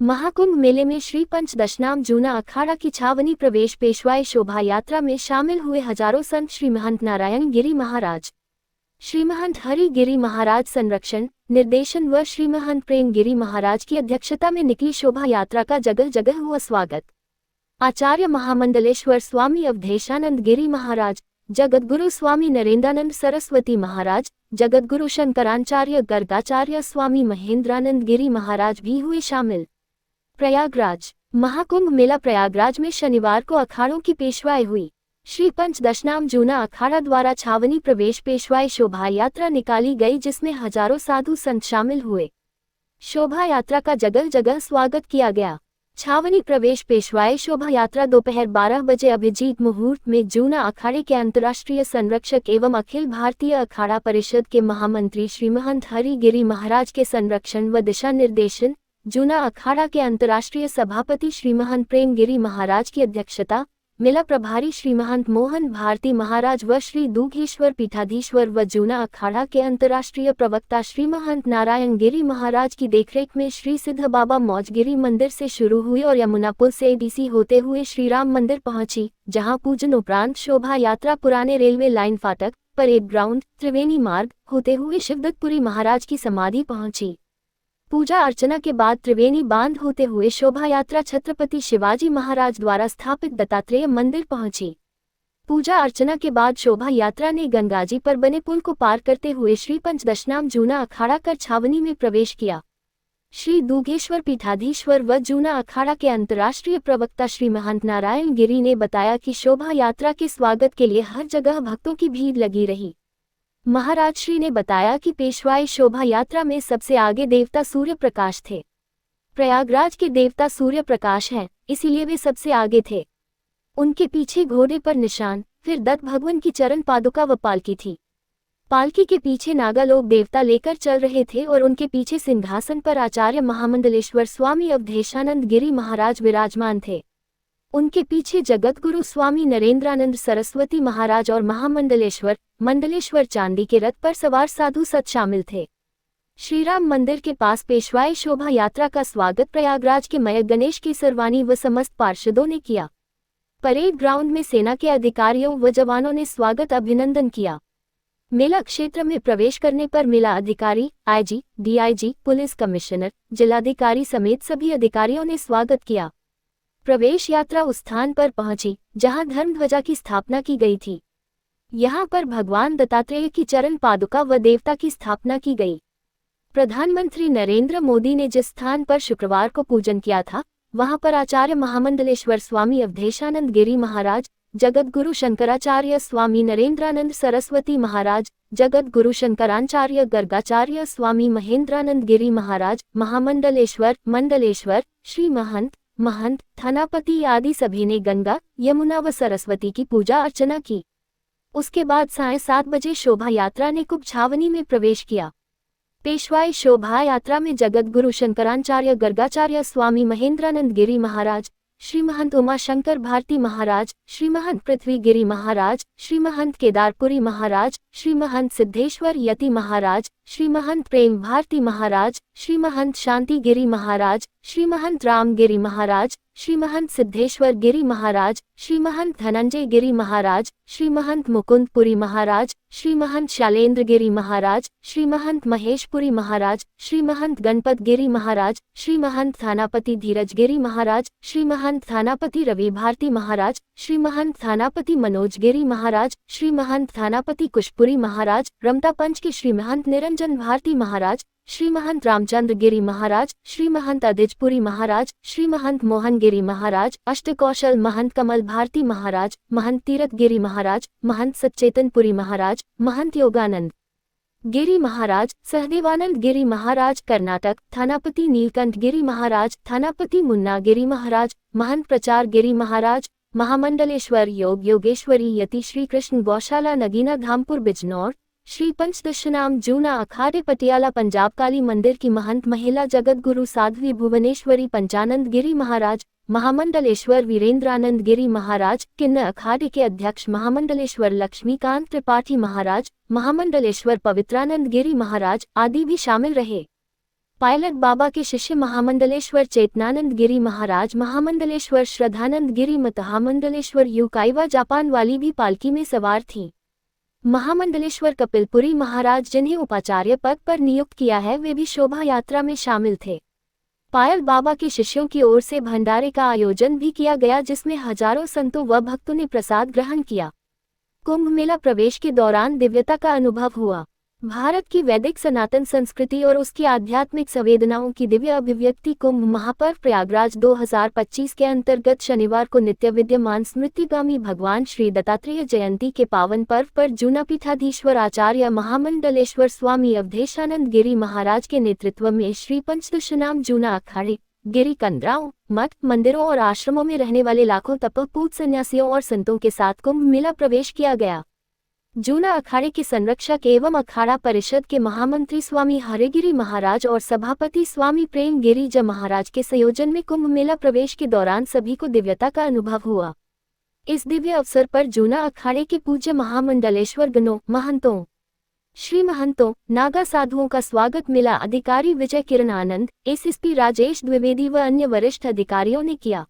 महाकुंभ मेले में श्री पंचदशनाम जूना अखाड़ा की छावनी प्रवेश पेशवाई शोभा यात्रा में शामिल हुए हजारों संत श्री महंत नारायण गिरी महाराज, श्री महंत हरि गिरी महाराज संरक्षण निर्देशन व श्री महंत प्रेम गिरी महाराज की अध्यक्षता में निकली शोभा यात्रा का जगह जगह हुआ स्वागत। आचार्य महामंडलेश्वर स्वामी अवधेशानंद गिरी महाराज, जगद्गुरु स्वामी नरेंद्रानंद सरस्वती महाराज, जगद्गुरु शंकराचार्य गर्गाचार्य स्वामी महेंद्रानंद गिरी महाराज भी हुए शामिल। प्रयागराज महाकुंभ मेला प्रयागराज में शनिवार को अखाड़ों की पेशवाई हुई। श्री पंचदशनाम जूना अखाड़ा द्वारा छावनी प्रवेश पेशवाई शोभा यात्रा निकाली गई, जिसमें हजारों साधु संत शामिल हुए। शोभा यात्रा का जगह जगह स्वागत किया गया। छावनी प्रवेश पेशवाई शोभा यात्रा दोपहर 12 बजे अभिजीत मुहूर्त में जूना अखाड़े के अंतर्राष्ट्रीय संरक्षक एवं अखिल भारतीय अखाड़ा परिषद के महामंत्री श्री महंत हरि गिरी महाराज के संरक्षण व दिशा निर्देशन, जूना अखाड़ा के अंतर्राष्ट्रीय सभापति श्री महंत प्रेम गिरी महाराज की अध्यक्षता, मेला प्रभारी श्री महंत मोहन भारती महाराज व श्री दूघेश्वर पीठाधीश्वर व जूना अखाड़ा के अंतर्राष्ट्रीय प्रवक्ता श्री महंत नारायण गिरी महाराज की देखरेख में श्री सिद्ध बाबा मौजगिरी मंदिर से शुरू हुई और यमुना पुल से एडीसी होते हुए श्री राम मंदिर पहुंची, जहां पूजन उपरांत शोभा यात्रा पुराने रेलवे लाइन फाटक, परेड ग्राउंड, त्रिवेणी मार्ग होते हुए शिवदत्तपुरी महाराज की समाधि पहुंची। पूजा अर्चना के बाद त्रिवेणी बांध होते हुए शोभा यात्रा छत्रपति शिवाजी महाराज द्वारा स्थापित दत्तात्रेय मंदिर पहुंची। पूजा अर्चना के बाद शोभा यात्रा ने गंगाजी पर बने पुल को पार करते हुए श्री पंचदशनाम जूना अखाड़ा कर छावनी में प्रवेश किया। श्री दूघेश्वर पीठाधीश्वर व जूना अखाड़ा के अंतर्राष्ट्रीय प्रवक्ता श्री महंत नारायण गिरी ने बताया कि शोभा यात्रा के स्वागत के लिए हर जगह भक्तों की भीड़ लगी रही। महाराज श्री ने बताया कि पेशवाई शोभा यात्रा में सबसे आगे देवता सूर्य प्रकाश थे। प्रयागराज के देवता सूर्य प्रकाश हैं, इसीलिए वे सबसे आगे थे। उनके पीछे घोड़े पर निशान, फिर दत्त भगवान की चरण पादुका व पालकी थी। पालकी के पीछे नागालोक देवता लेकर चल रहे थे और उनके पीछे सिंहासन पर आचार्य महामंडलेश्वर स्वामी अवधेशानंद गिरी महाराज विराजमान थे। उनके पीछे जगतगुरु स्वामी नरेंद्रानंद सरस्वती महाराज और मंडलेश्वर चांदी के रथ पर सवार साधु संत शामिल थे। श्रीराम मंदिर के पास पेशवाई शोभा यात्रा का स्वागत प्रयागराज के मयक गणेश की सरवानी व समस्त पार्षदों ने किया। परेड ग्राउंड में सेना के अधिकारियों व जवानों ने स्वागत अभिनंदन किया। मेला क्षेत्र में प्रवेश करने पर मेला अधिकारी, आईजी, डीआईजी, पुलिस कमिश्नर, जिलाधिकारी समेत सभी अधिकारियों ने स्वागत किया। प्रवेश यात्रा उस स्थान पर पहुंची जहां धर्मध्वजा की स्थापना की गई थी। यहां पर भगवान दत्तात्रेय की चरण पादुका व देवता की स्थापना की गई। प्रधानमंत्री नरेंद्र मोदी ने जिस स्थान पर शुक्रवार को पूजन किया था, वहां पर आचार्य महामंडलेश्वर स्वामी अवधेशानंद गिरी महाराज, जगद्गुरु शंकराचार्य स्वामी नरेंद्रानंद सरस्वती महाराज, जगद्गुरु शंकराचार्य गर्गाचार्य स्वामी महेंद्रानंद गिरी महाराज, मंडलेश्वर, श्री महंत, थानापति आदि सभी ने गंगा, यमुना व सरस्वती की पूजा अर्चना की। उसके बाद सायं 7 बजे शोभा यात्रा ने कुंभ छावनी में प्रवेश किया। पेशवाई शोभा यात्रा में जगद्गुरु शंकराचार्य गर्गाचार्य स्वामी महेंद्रानंद गिरी महाराज, श्री महंत उमा शंकर भारती महाराज, श्री महंत पृथ्वी गिरी महाराज, श्री महंत केदारपुरी महाराज, श्री महंत सिद्धेश्वर यति महाराज, श्री महंत प्रेम भारती महाराज, श्री महंत शांति गिरी महाराज, श्री महंत राम गिरी महाराज, श्री महंत सिद्धेश्वर गिरी महाराज, श्री महंत धनंजय गिरी महाराज, श्री महंत मुकुंदपुरी महाराज, श्री महंत शालेंद्र गिरी महाराज, श्री महंत महेशपुरी महाराज, श्री महंत गणपत गिरी महाराज, श्री महंत थानापति धीरज गिरी महाराज, श्री महंत थानापति रवि भारती महाराज, श्री महंत थानापति मनोज गिरी महाराज, श्री महंत थानापति कुशपुरी महाराज, रमता पंच के श्री महंत निरंजन भारती महाराज, श्री महंत रामचंद्र गिरी महाराज, श्री महंत अदिजपुरी महाराज, श्री महंत मोहन गिरी महाराज, अष्टकौशल महंत कमल भारती महाराज, महंत तीरथ गिरी महाराज, महंत सच्चेतनपुरी महाराज, महंत योगानंद गिरी महाराज, सहदेवानंद गिरी महाराज कर्नाटक, थानापति नीलकंठ गिरी महाराज, थानापति मुन्ना गिरी महाराज, महंत प्रचार गिरी महाराज, महामंडलेश्वर योगेश्वरी यति श्री कृष्ण गौशाला नगीना धामपुर बिजनौर, श्री पंचदशनाम जूना अखाड़े पटियाला पंजाब काली मंदिर की महंत महिला जगतगुरु साध्वी भुवनेश्वरी पंचानंद गिरी महाराज, महामंडलेश्वर वीरेंद्रानंद गिरी महाराज, किन्न अखाड़े के अध्यक्ष महामंडलेश्वर लक्ष्मीकांत त्रिपाठी महाराज, महामंडलेश्वर पवित्रानंद गिरी महाराज आदि भी शामिल रहे। पायलट बाबा के शिष्य महामंडलेश्वर चेतनानंद गिरी महाराज, महामंडलेश्वर श्रद्धानंद गिरी, महामंडलेश्वर युकाइवा जापान वाली भी पालकी में सवार थीं। महामंडलेश्वर कपिलपुरी महाराज, जिन्हें उपाचार्य पद पर नियुक्त किया है, वे भी शोभा यात्रा में शामिल थे। पायल बाबा के शिष्यों की ओर से भंडारे का आयोजन भी किया गया, जिसमें हजारों संतों व भक्तों ने प्रसाद ग्रहण किया। कुंभ मेला प्रवेश के दौरान दिव्यता का अनुभव हुआ। भारत की वैदिक सनातन संस्कृति और उसकी आध्यात्मिक संवेदनाओं की दिव्य अभिव्यक्ति कुंभ महापर्व प्रयागराज 2025 के अंतर्गत शनिवार को नित्य विद्यमान स्मृतिगामी भगवान श्री दत्तात्रेय जयंती के पावन पर्व पर जूना पीठाधीश्वर आचार्य महामंडलेश्वर स्वामी अवधेशानंद गिरी महाराज के नेतृत्व में श्री पंचदशनाम जूना अखाड़े, गिरी कंदराओं, मठ, मंदिरों और आश्रमों में रहने वाले लाखों तपस्वी सन्यासियों और संतों के साथ कुंभ मेला प्रवेश किया गया। जूना अखाड़े के संरक्षक एवं अखाड़ा परिषद के महामंत्री स्वामी हरिगिरी महाराज और सभापति स्वामी प्रेम गिरिज महाराज के संयोजन में कुंभ मेला प्रवेश के दौरान सभी को दिव्यता का अनुभव हुआ। इस दिव्य अवसर पर जूना अखाड़े के पूज्य महामंडलेश्वर गणों, महंतों, श्री महंतों, नागा साधुओं का स्वागत मेला अधिकारी विजय किरण आनंद, एसएसपी राजेश द्विवेदी व अन्य वरिष्ठ अधिकारियों ने किया।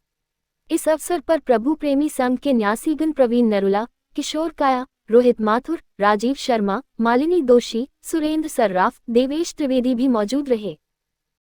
इस अवसर पर प्रभु प्रेमी संघ के न्यासीगण प्रवीण नरुला, किशोर काया, रोहित माथुर, राजीव शर्मा, मालिनी दोषी, सुरेंद्र सर्राफ, देवेश त्रिवेदी भी मौजूद रहे।